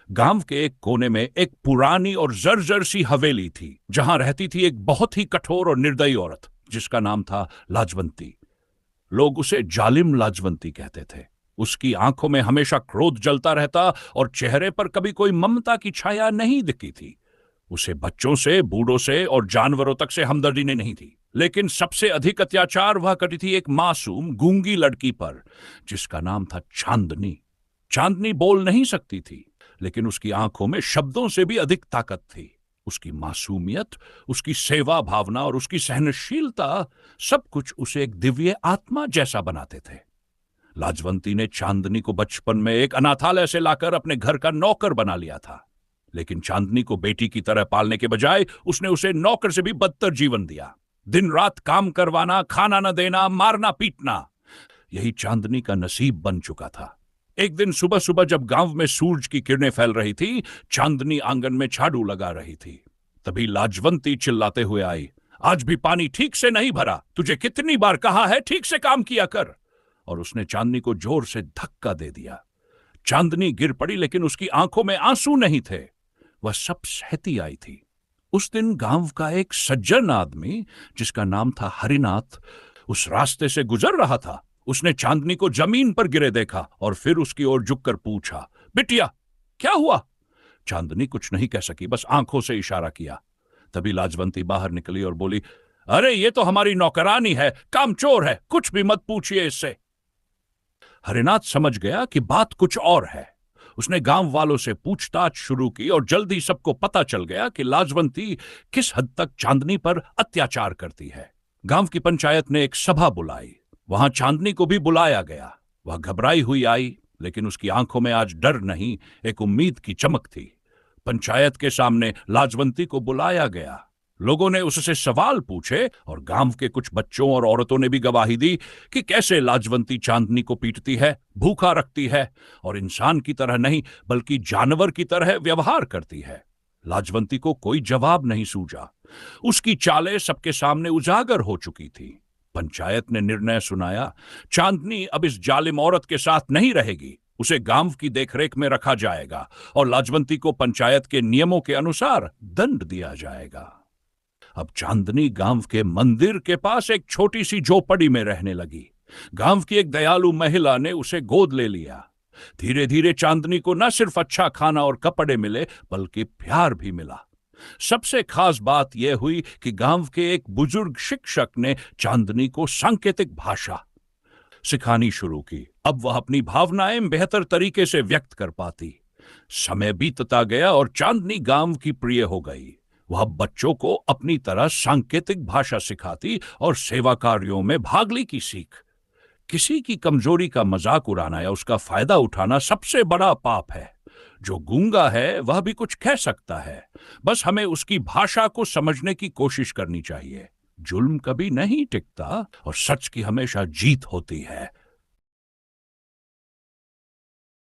गांव के एक कोने में एक पुरानी और जर्जर सी हवेली थी, जहां रहती थी एक बहुत ही कठोर और निर्दयी औरत जिसका नाम था लाजवंती। लोग उसे जालिम लाजवंती कहते थे। उसकी आंखों में हमेशा क्रोध जलता रहता और चेहरे पर कभी कोई ममता की छाया नहीं दिखती थी। उसे बच्चों से, बूढ़ों से और जानवरों तक से हमदर्दी नहीं थी, लेकिन सबसे अधिक अत्याचार वह करती थी एक मासूम गूंगी लड़की पर जिसका नाम था चांदनी। चांदनी बोल नहीं सकती थी, लेकिन उसकी आंखों में शब्दों से भी अधिक ताकत थी। उसकी मासूमियत, उसकी सेवा भावना और उसकी सहनशीलता, सब कुछ उसे एक दिव्य आत्मा जैसा बनाते थे। लाजवंती ने चांदनी को बचपन में एक अनाथालय से लाकर अपने घर का नौकर बना लिया था, लेकिन चांदनी को बेटी की तरह पालने के बजाय उसने उसे नौकर से भी बदतर जीवन दिया। दिन रात काम करवाना, खाना न देना, मारना पीटना, यही चांदनी का नसीब बन चुका था। एक दिन सुबह सुबह जब गांव में सूरज की किरणें फैल रही थी, चांदनी आंगन में झाड़ू लगा रही थी। तभी लाजवंती चिल्लाते हुए आई, आज भी पानी ठीक से नहीं भरा, तुझे कितनी बार कहा है ठीक से काम किया कर। और उसने चांदनी को जोर से धक्का दे दिया। चांदनी गिर पड़ी, लेकिन उसकी आंखों में आंसू नहीं थे। वह सब सहती आई थी। उस दिन गांव का एक सज्जन आदमी जिसका नाम था हरिनाथ उस रास्ते से गुजर रहा था। उसने चांदनी को जमीन पर गिरे देखा और फिर उसकी ओर झुककर पूछा, बिटिया क्या हुआ? चांदनी कुछ नहीं कह सकी, बस आंखों से इशारा किया। तभी लाजवंती बाहर निकली और बोली, अरे ये तो हमारी नौकरानी है, कामचोर है, कुछ भी मत पूछिए इससे। हरिनाथ समझ गया कि बात कुछ और है। उसने गांव वालों से पूछताछ शुरू की और जल्दी सबको पता चल गया कि लाजवंती किस हद तक चांदनी पर अत्याचार करती है। गांव की पंचायत ने एक सभा बुलाई। वहां चांदनी को भी बुलाया गया। वह घबराई हुई आई, लेकिन उसकी आंखों में आज डर नहीं, एक उम्मीद की चमक थी। पंचायत के सामने लाजवंती को बुलाया गया। लोगों ने उससे सवाल पूछे और गांव के कुछ बच्चों और औरतों ने भी गवाही दी कि कैसे लाजवंती चांदनी को पीटती है, भूखा रखती है और इंसान की तरह नहीं बल्कि जानवर की तरह व्यवहार करती है। लाजवंती को कोई जवाब नहीं सूझा। उसकी चालें सबके सामने उजागर हो चुकी थी। पंचायत ने निर्णय सुनाया, चांदनी अब इस जालिम औरत के साथ नहीं रहेगी। उसे गांव की देखरेख में रखा जाएगा और लाजवंती को पंचायत के नियमों के अनुसार दंड दिया जाएगा। अब चांदनी गांव के मंदिर के पास एक छोटी सी झोपड़ी में रहने लगी। गांव की एक दयालु महिला ने उसे गोद ले लिया। धीरे धीरे चांदनी को न सिर्फ अच्छा खाना और कपड़े मिले, बल्कि प्यार भी मिला। सबसे खास बात यह हुई कि गांव के एक बुजुर्ग शिक्षक ने चांदनी को सांकेतिक भाषा सिखानी शुरू की। अब वह अपनी भावनाएं बेहतर तरीके से व्यक्त कर पाती। समय बीतता गया और चांदनी गांव की प्रिय हो गई। वह बच्चों को अपनी तरह सांकेतिक भाषा सिखाती और सेवा कार्यों में भाग ली की सीख। किसी की कमजोरी का मजाक उड़ाना या उसका फायदा उठाना सबसे बड़ा पाप है। जो गूंगा है वह भी कुछ कह सकता है, बस हमें उसकी भाषा को समझने की कोशिश करनी चाहिए। जुल्म कभी नहीं टिकता और सच की हमेशा जीत होती है।